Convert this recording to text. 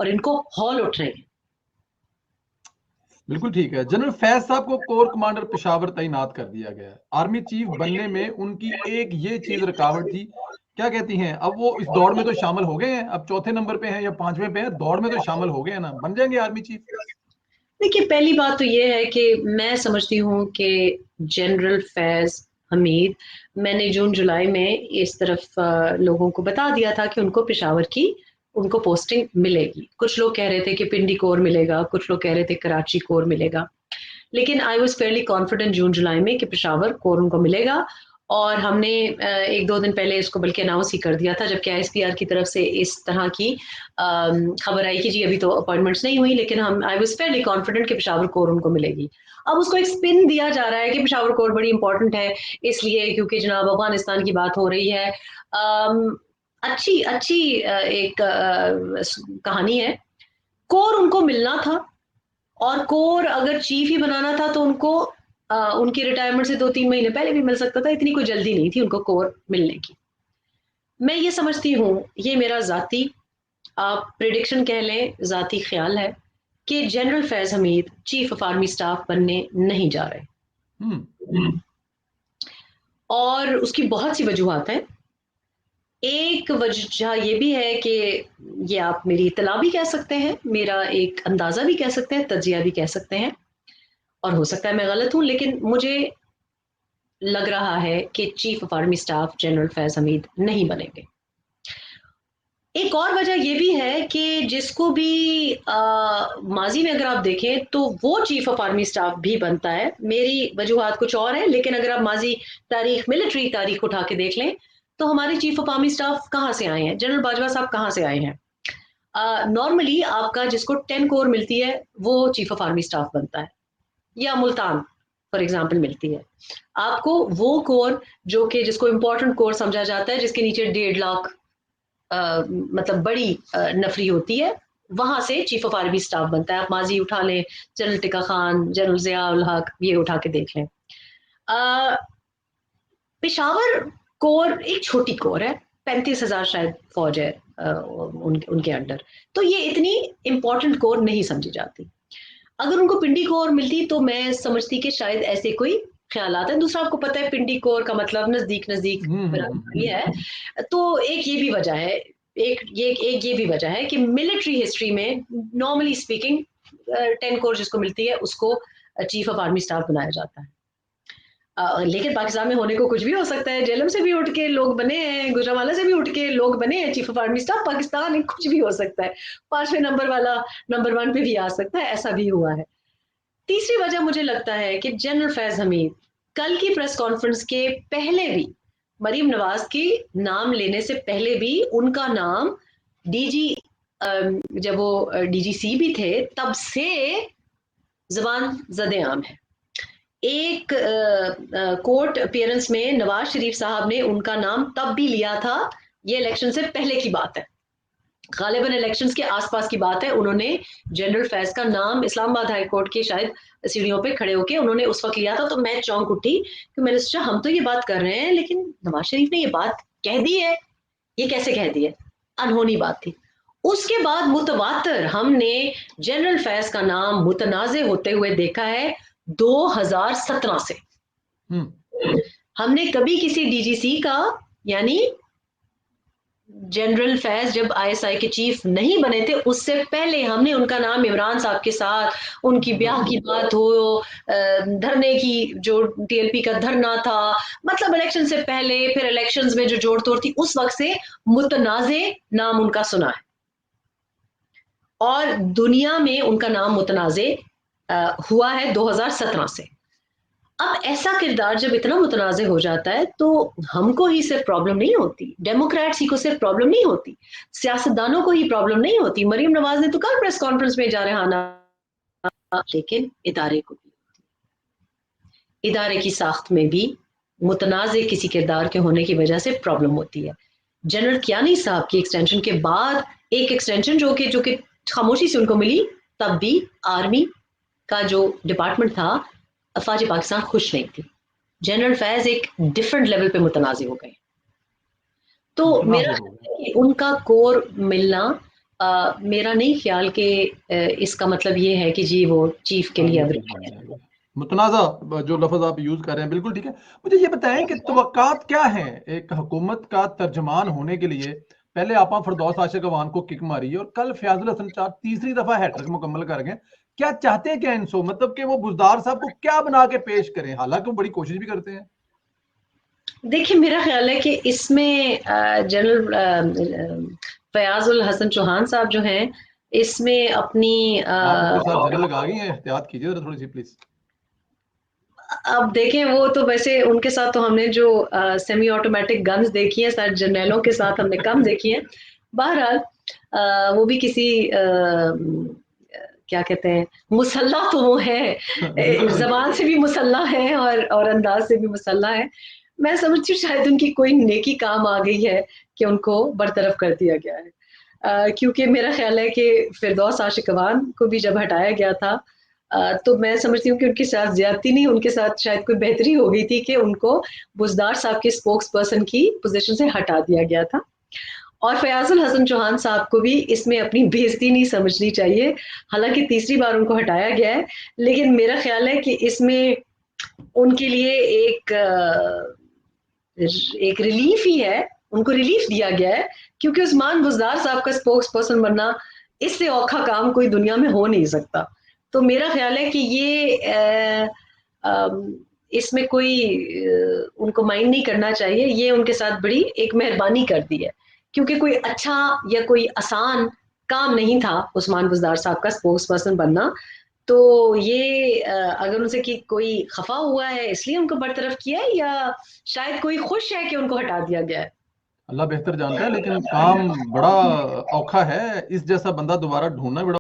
और इनको हॉल उठ रहे हैं। बिल्कुल ठीक है। जनरल फैज साहब को कोर कमांडर पेशावर तैनात कर दिया गया है। आर्मी चीफ बनने में उनकी एक ये चीज रुकावट थी, क्या कहती हैं, अब वो इस दौड़ में तो शामिल हो गए हैं, अब चौथे नंबर पे हैं या पांचवें पे हैं, दौड़ में तो शामिल हो गए हैं ना, बन जाएंगे आर्मी चीफ? देखिए, पहली बात तो ये है कि मैं समझती हूँ कि जनरल फैज हमीद, मैंने जून जुलाई में इस तरफ लोगों को बता दिया था कि उनको पेशावर की उनको पोस्टिंग मिलेगी। कुछ लोग कह रहे थे कि पिंडी कोर मिलेगा, कुछ लोग कह रहे थे कराची कोर मिलेगा, लेकिन आई वॉज फेयरली कॉन्फिडेंट जून जुलाई में कि पेशावर कोर उनको मिलेगा। और हमने एक दो दिन पहले इसको बल्कि अनाउंस ही कर दिया था, जबकि ISPR की तरफ से इस तरह की खबर आई कि जी अभी तो अपॉइंटमेंट्स नहीं हुई, लेकिन हम आई वॉज फेयरली कॉन्फिडेंट कि पेशावर कोर उनको मिलेगी। अब उसको एक स्पिन दिया जा रहा है कि पेशावर कोर बड़ी इंपॉर्टेंट है इसलिए क्योंकि जनाब अफगानिस्तान की बात हो रही है। अच्छी अच्छी एक कहानी है। कोर उनको मिलना था, और कोर अगर चीफ ही बनाना था तो उनको उनकी रिटायरमेंट से 2-3 महीने पहले भी मिल सकता था, इतनी कोई जल्दी नहीं थी उनको कोर मिलने की। मैं ये समझती हूँ, ये मेरा जाती आप प्रिडिक्शन कह लें, जाती ख्याल है कि general Faiz Hamid chief of army staff बनने नहीं जा रहे। और उसकी बहुत सी वजूहत हैं। एक वजह ये भी है कि ये आप मेरी इतला भी कह सकते हैं, मेरा एक अंदाजा भी कह सकते हैं, तजिया भी कह सकते हैं, और हो सकता है मैं गलत हूं, लेकिन मुझे लग रहा है कि chief of army staff general Faiz Hamid नहीं बनेंगे। एक और वजह यह भी है कि जिसको भी माजी में अगर आप देखें तो वो चीफ ऑफ आर्मी स्टाफ भी बनता है। मेरी वजूहत कुछ और है, लेकिन अगर आप माजी तारीख, मिलिट्री तारीख उठा के देख लें तो हमारे चीफ ऑफ आर्मी स्टाफ कहाँ से आए हैं, जनरल बाजवा साहब कहाँ से आए हैं। नॉर्मली आपका जिसको 10 कोर मिलती है वो चीफ ऑफ आर्मी स्टाफ बनता है, या मुल्तान फॉर एग्जाम्पल मिलती है आपको वो कोर जो कि जिसको इंपॉर्टेंट कोर समझा जाता है, जिसके नीचे 1.5 लाख मतलब बड़ी नफरी होती है, वहां से चीफ ऑफ आर्मी स्टाफ बनता है। आप माजी उठा लें, जनरल टिका खान, जनरल जिया उल हक, ये उठा के देख लें। पेशावर कोर एक छोटी कोर है, 35,000 शायद फौज है उनके अंडर, तो ये इतनी इंपॉर्टेंट कोर नहीं समझी जाती। अगर उनको पिंडी कोर मिलती तो मैं समझती कि शायद ऐसे कोई ख्याल आता है। दूसरा, आपको पता है पिंडी कोर का मतलब नजदीक नजदीक ये है, तो एक ये भी वजह है, एक ये भी वजह है कि मिलिट्री हिस्ट्री में नॉर्मली स्पीकिंग 10 कोर जिसको मिलती है उसको चीफ ऑफ आर्मी स्टाफ बनाया जाता है। लेकिन पाकिस्तान में होने को कुछ भी हो सकता है, जेलम से भी उठ के लोग बने हैं, गुजरांवाला से भी उठ के लोग बने हैं chief of army staff. Pakistan में कुछ भी हो सकता है, 5वें नंबर वाला नंबर 1 पे भी आ सकता है, ऐसा भी हुआ है। तीसरी वजह मुझे लगता है कि जनरल फैज हमीद कल की प्रेस कॉन्फ्रेंस के पहले भी, मरीम नवाज के नाम लेने से पहले भी उनका नाम डीजी, जब वो DGC भी थे तब से जबान जदे आम है। एक कोर्ट अपीयरेंस में नवाज शरीफ साहब ने उनका नाम तब भी लिया था, ये इलेक्शन से पहले की बात है, गालिबन इलेक्शंस के आसपास की बात है, उन्होंने जनरल फैज का नाम इस्लामाबाद हाई कोर्ट के शायद सीढ़ियों पे खड़े होके उन्होंने उस वक्त लिया था। तो मैं चौंक उठी कि मैंने सोचा हम तो ये बात कर रहे हैं लेकिन नवाज शरीफ ने ये बात कह दी है, ये कैसे कह दी है, अनहोनी बात थी। उसके बाद मुतवातर हमने जनरल फैज का नाम मुतनाज़े होते हुए देखा है 2017 से। हमने कभी किसी DGC का, यानी जनरल फैज जब ISI के चीफ नहीं बने थे उससे पहले हमने उनका नाम इमरान साहब के साथ, उनकी ब्याह की बात हो, धरने की जो TLP का धरना था, मतलब इलेक्शन से पहले, फिर इलेक्शंस में जो जोड़ तोड़ थी, उस वक्त से मुतनाज़े नाम उनका सुना है और दुनिया में उनका नाम मुतनाज़े हुआ है 2017 से। अब ऐसा किरदार जब इतना मुतनाज़े हो जाता है तो हमको ही सिर्फ प्रॉब्लम नहीं होती, डेमोक्रेट्स ही को सिर्फ प्रॉब्लम नहीं होती, सियासतदानों को ही प्रॉब्लम नहीं होती। मरीम नवाज ने तो कल प्रेस कॉन्फ्रेंस में इजाराना, लेकिन इदारे को भी, इदारे की साख्त में भी मुतनाज़े किसी किरदार के होने की वजह से प्रॉब्लम होती है। जनरल कियानी साहब की एक्सटेंशन के बाद एक एक्सटेंशन जो कि खामोशी से उनको मिली, तब भी आर्मी का जो डिपार्टमेंट था, अफवाज पाकिस्तान खुश नहीं थी। जनरल फैज एक डिफरेंट लेवल पे मुतनाज़े हो गए। तो मेरा उनका कोर मिलना मेरा नहीं ख्याल कि इसका मतलब ये है कि जी वो चीफ के लिए आर्मी चीफ बन अग्रेसर है। जाएगा। मुतनाज़ा जो लफ्ज़ आप यूज़ कर रहे हैं, बिल्कुल ठीक है। मुझे ये बताएं कि तवक्कात क्या हैं एक हुकूमत का तर्जमान होने के लिए? पहले आपा फिरदौस आशिक अवान को किक मारी और कल फयाजुल हसन चार तीसरी दफा हैट्रिक मुकम्मल कर गए। क्या चाहते हैं क्या इनसो, मतलब कि वो बुजदार साहब को क्या बना के पेश करें, हालांकि वो बड़ी कोशिश भी करते हैं। देखिए मेरा ख्याल है कि इसमें जनरल फयाजुल हसन चौहान साहब जो हैं इसमें अपनी आप उनके साथ जगह लगा गई हैं, एहतियात कीजिए थोड़ी सी प्लीज। अब देखें वो तो वैसे उनके साथ तो हमने जो सेमी ऑटोमेटिक गन्स देखी हैं शायद जर्नैलों के साथ हमने कम देखी है। बहरहाल वो भी किसी क्या कहते हैं मुसल्ला तो वो है, बिल्कुल बिल्कुल। जबान से भी मुसल्ला है और अंदाज से भी मुसल्ला है। मैं समझती हूँ शायद उनकी कोई नेकी काम आ गई है कि उनको बरतरफ कर दिया गया है। क्योंकि मेरा ख्याल है कि फिरदौस आशिकवान को भी जब हटाया गया था तो मैं समझती हूँ कि उनके साथ ज्यादती नहीं, उनके साथ शायद कोई बेहतरी हो गई थी कि उनको बुजदार साहब के स्पोक्स पर्सन की पोजीशन से हटा दिया गया था। और फयाजुल हसन चौहान साहब को भी इसमें अपनी बेइज्जती नहीं समझनी चाहिए। हालांकि तीसरी बार उनको हटाया गया है, लेकिन मेरा ख्याल है कि इसमें उनके लिए एक रिलीफ ही है, उनको रिलीफ दिया गया है क्योंकि उस्मान बुजदार साहब का स्पोक्स पर्सन बनना इससे औखा काम कोई दुनिया में हो नहीं सकता। तो मेरा ख्याल है कि ये इसमें कोई उनको माइंड नहीं करना चाहिए, ये उनके साथ बड़ी एक मेहरबानी कर दी है क्योंकि कोई अच्छा या कोई आसान काम नहीं था उस्मान बुजदार साहब का स्पोक्स पर्सन बनना। तो ये अगर उनसे कि कोई खफा हुआ है इसलिए उनको बरतरफ किया है या शायद कोई खुश है कि उनको हटा दिया गया है। अल्लाह बेहतर जानता है, लेकिन काम बड़ा औखा है, इस जैसा बंदा दोबारा ढूंढना बड़ा